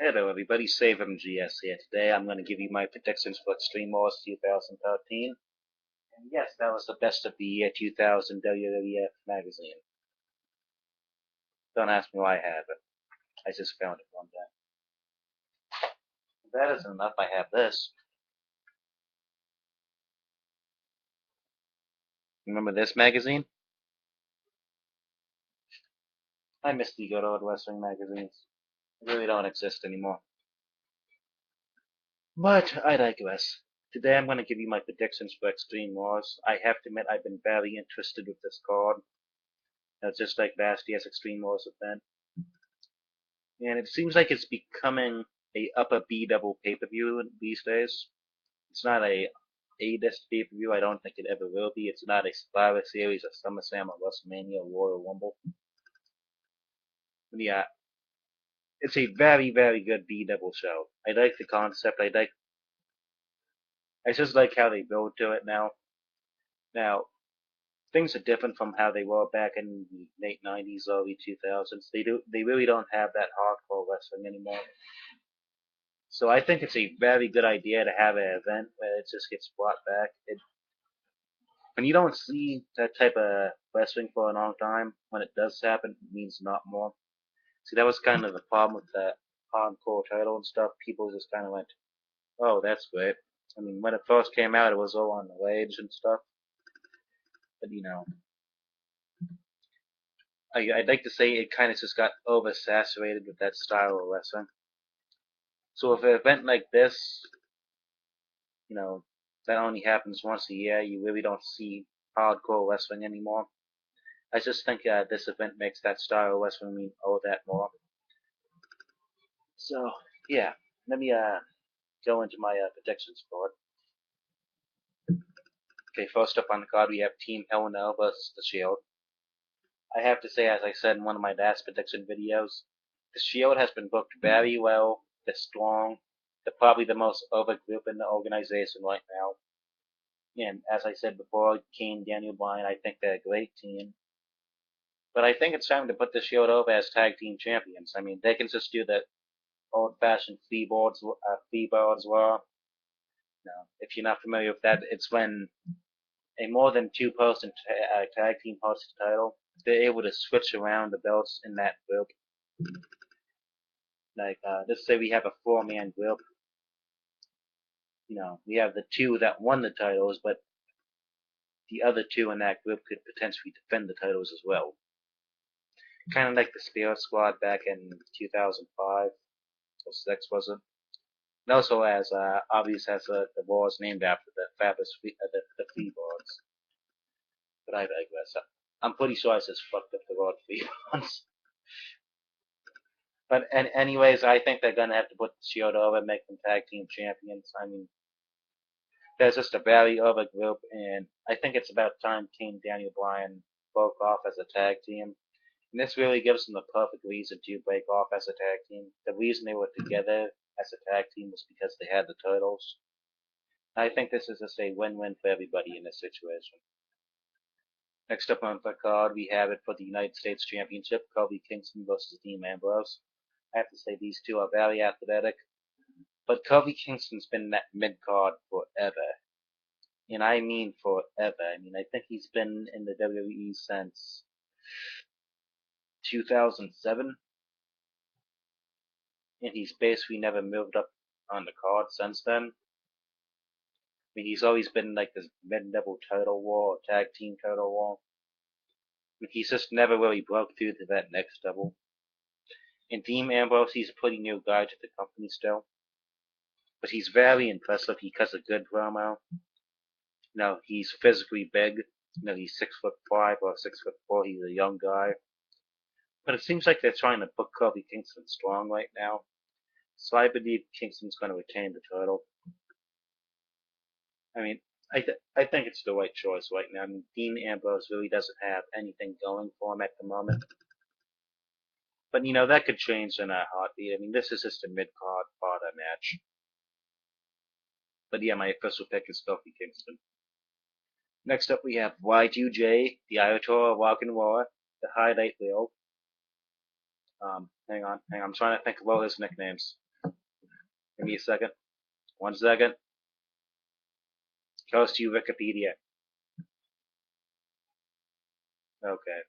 Hello everybody, Save MGS here. Today I'm going to give you my predictions for Extreme Wars 2013. And yes, that was the best of the year 2000 WWF magazine. Don't ask me why I have it. I just found it one day. If that isn't enough, I have this. Remember this magazine? I miss the good old wrestling magazines. They really don't exist anymore. But I digress. Today I'm going to give you my predictions for Extreme Wars. I have to admit I've been very interested with this card. Just like last year's Extreme Wars event. And it seems like it's becoming a upper B level pay per view these days. It's not A-list pay per view. I don't think it ever will be. It's not a Survivor Series, a SummerSlam, or WrestleMania, or Royal Rumble. But yeah, it's a very very good B level show. I like the concept. I just like how they build to it now. Now things are different from how they were back in the late '90s, early 2000s. They really don't have that hardcore wrestling anymore. So I think it's a very good idea to have an event where it just gets brought back. When you don't see that type of wrestling for a long time, when it does happen, it means not more. See, that was kind of the problem with the hardcore title and stuff. People just kind of went, "Oh, that's great." I mean, when it first came out, it was all on the rage and stuff. But I'd like to say it kind of just got oversaturated with that style of wrestling. So if an event like this, you know, that only happens once a year, you really don't see hardcore wrestling anymore. I just think this event makes that style of wrestling mean all that more. So yeah, let me go into my predictions for it. Okay, first up on the card we have Team Hell in Hell versus the Shield. I have to say, as I said in one of my last prediction videos, the Shield has been booked very well. They're strong. They're probably the most over group in the organization right now. And as I said before, Kane, Daniel Bryan, I think they're a great team. But I think it's time to put the Shield over as tag team champions. I mean, they can just do the old-fashioned freeboards were. If you're not familiar with that, it's when a more than two-person tag team holds the title. They're able to switch around the belts in that group. Like, let's say we have a four-man group. We have the two that won the titles, but the other two in that group could potentially defend the titles as well. Kind of like the Spirit Squad back in 2005 or 6, was it? And also as obvious as the wars named after the Fabulous the Freebirds. But I digress. I'm pretty sure I just fucked up the word Freebirds. But anyways, I think they're gonna have to put the Shield over and make them tag team champions. I mean, there's just a very over group, and I think it's about time King Daniel Bryan broke off as a tag team. And this really gives them the perfect reason to break off as a tag team. The reason they were together as a tag team was because they had the titles. I think this is just a win-win for everybody in this situation. Next up on the card, we have it for the United States Championship, Kofi Kingston versus Dean Ambrose. I have to say these two are very athletic, but Kofi Kingston's been in that mid-card forever. And I mean forever. I mean, I think he's been in the WWE since 2007, and he's basically never moved up on the card since then. I mean, he's always been like this mid-level title war, or tag team title war. I mean, he's just never really broke through to that next level. And Dean Ambrose, he's a pretty new guy to the company still, but he's very impressive. He cuts a good promo. He's physically big. He's 6'5" or 6'4". He's a young guy. But it seems like they're trying to book Kofi Kingston strong right now. So I believe Kingston's going to retain the title. I mean, I think it's the right choice right now. I mean, Dean Ambrose really doesn't have anything going for him at the moment. But, that could change in a heartbeat. I mean, this is just a mid-card fodder match. But yeah, my official pick is Kofi Kingston. Next up, we have Y2J, the Ayator of Rock and Roll, the highlight reel. Hang on. I'm trying to think of all his nicknames. Give me a second. 1 second. Goes to Wikipedia. Okay.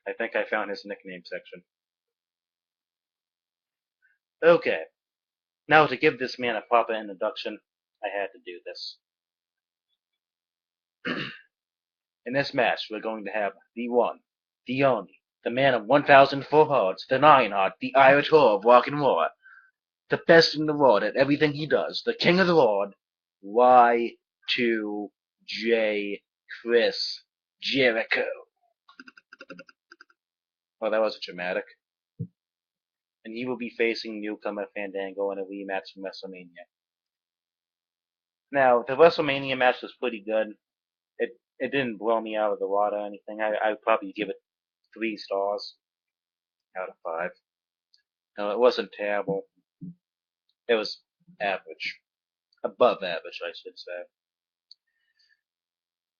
I think I found his nickname section. Okay. Now, to give this man a proper introduction, I had to do this. In this match, we're going to have the one, the only, the man of 1,004 hearts, the Lionheart, the Irish Horror of Rock and Roll, the best in the world at everything he does, the King of the Lord, Y2J Chris Jericho. Oh, that wasn't dramatic. And he will be facing newcomer Fandango in a rematch from WrestleMania. Now, the WrestleMania match was pretty good. It didn't blow me out of the water or anything. I'd probably give it 3 stars out of 5. No, it wasn't terrible. It was average. Above average, I should say.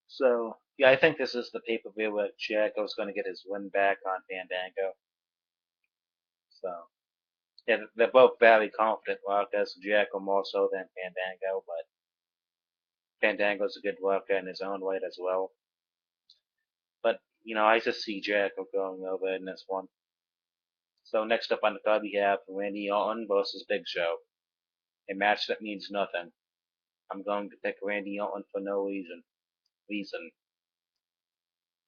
So, yeah, I think this is the pay-per-view where Jericho's going to get his win back on Fandango. So, yeah, they're both very confident workers. Jericho more so than Fandango, but Fandango's a good worker in his own right as well. But, I just see Jericho going over in this one. So next up on the card we have Randy Orton versus Big Show. A match that means nothing. I'm going to pick Randy Orton for no reason.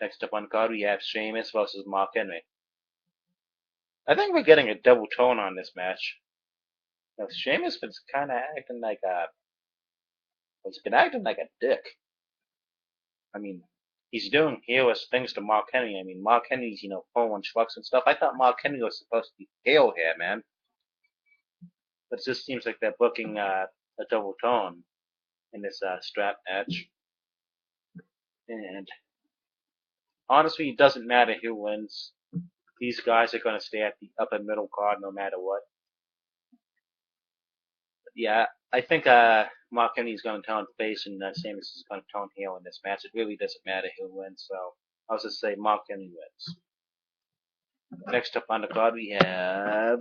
Next up on the card we have Sheamus versus Mark Henry. I think we're getting a double tone on this match. Now, Sheamus was kind of acting like a dick. I mean, he's doing heelish things to Mark Henry. I mean, Mark Henry's, pulling trucks and stuff. I thought Mark Henry was supposed to be heel here, man. But it just seems like they're booking a double tone in this strap match. And honestly, it doesn't matter who wins. These guys are going to stay at the upper middle card no matter what. But yeah, I think Mark Henry's going to turn face and Sheamus is going to turn heel in this match. It really doesn't matter who wins, so I'll just say Mark Henry wins. Next up on the card we have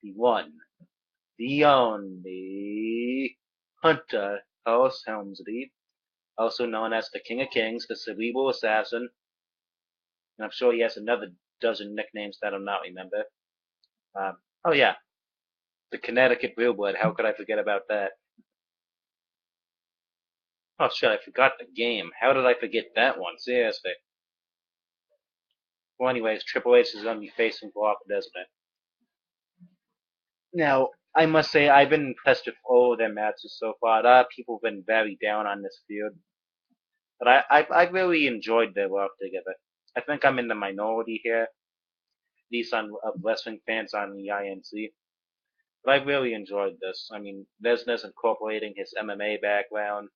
the one, the only Hunter Hearst Helmsley, also known as the King of Kings, the Cerebral Assassin, and I'm sure he has another dozen nicknames that I'll not remember. Oh yeah, the Connecticut Blueblood, how could I forget about that? Oh shit, I forgot the game. How did I forget that one? Seriously. Well anyways, Triple H is going to be facing Brock Lesnar. Now, I must say, I've been impressed with all of their matches so far. A lot of people have been very down on this feud. But I really enjoyed their work together. I think I'm in the minority here, at least of wrestling fans on the INC. But I really enjoyed this. I mean, Lesnar's incorporating his MMA background,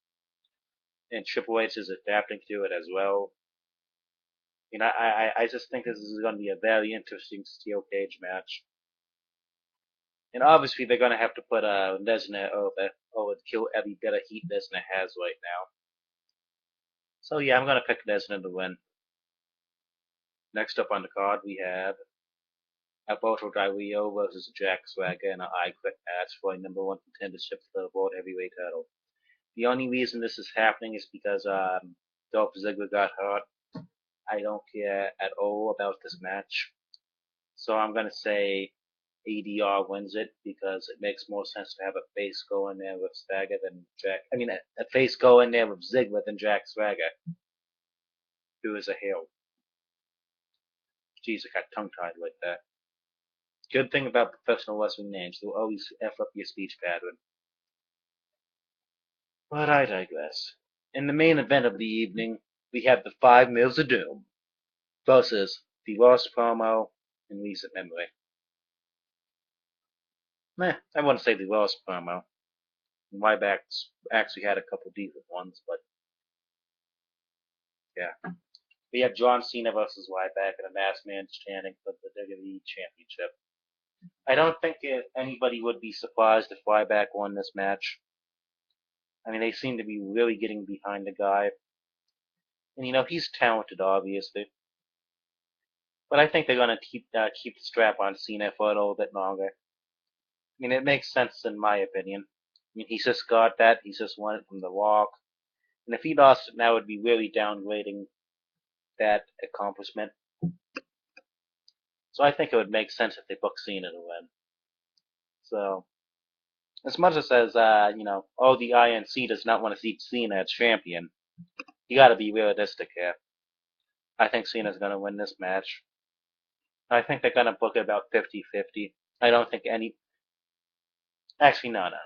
and Triple H is adapting to it as well. I just think this is going to be a very interesting steel cage match. And obviously they're going to have to put Lesnar over to kill every bit of heat Lesnar has right now. So yeah, I'm going to pick Lesnar to win. Next up on the card we have Alberto Del Rio versus Jack Swagger in an I Quit match for a number 1 contendership for the World Heavyweight title. The only reason this is happening is because Dolph Ziggler got hurt. I don't care at all about this match. So I'm going to say ADR wins it because it makes more sense to have a face go in there with Swagger than Jack. I mean, a face go in there with Ziggler than Jack Swagger, who is a heel. Jeez, I got tongue-tied like that. Good thing about professional wrestling names, they'll always F up your speech pattern. But I digress. In the main event of the evening, we have the 5 Mills of Doom versus the worst promo in recent memory. I wouldn't say the worst promo. Ryback's actually had a couple decent ones, but yeah. We have John Cena versus Ryback and a masked man chanting for the WWE Championship. I don't think anybody would be surprised if Ryback won this match. I mean, they seem to be really getting behind the guy. And he's talented, obviously. But I think they're going to keep the strap on Cena for a little bit longer. mean, it makes sense in my opinion. I mean, he's just got that. He's just won it from The Rock. And if he lost it now, it would be really downgrading that accomplishment. So I think it would make sense if they book Cena to win. So, as much as oh, the INC does not want to see Cena as champion, you gotta be realistic here. I think Cena's gonna win this match. I think they're gonna book it about 50-50. I don't think any. Actually, no, no, no.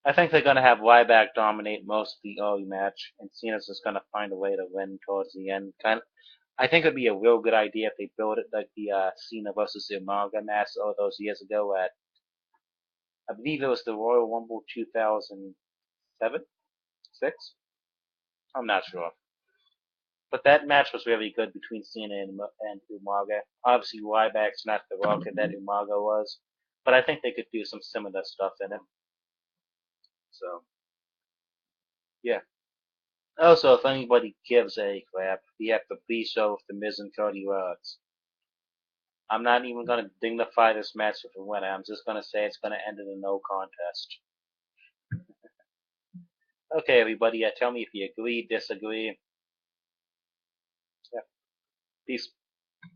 I think they're gonna have Ryback dominate most of the early match, and Cena's just gonna find a way to win towards the end. I think it'd be a real good idea if they build it like the Cena versus Umaga match all those years ago at, I believe it was the Royal Rumble 2007, 6. I'm not sure. But that match was really good between Cena and Umaga. Obviously, Ryback's not the rocker that Umaga was, but I think they could do some similar stuff in it. So, yeah. Also, if anybody gives a crap, we have the pre-show with The Miz and Cody Rhodes. I'm not even going to dignify this match with a winner. I'm just going to say it's going to end in a no contest. Okay, everybody, tell me if you agree, disagree. Yeah. Peace.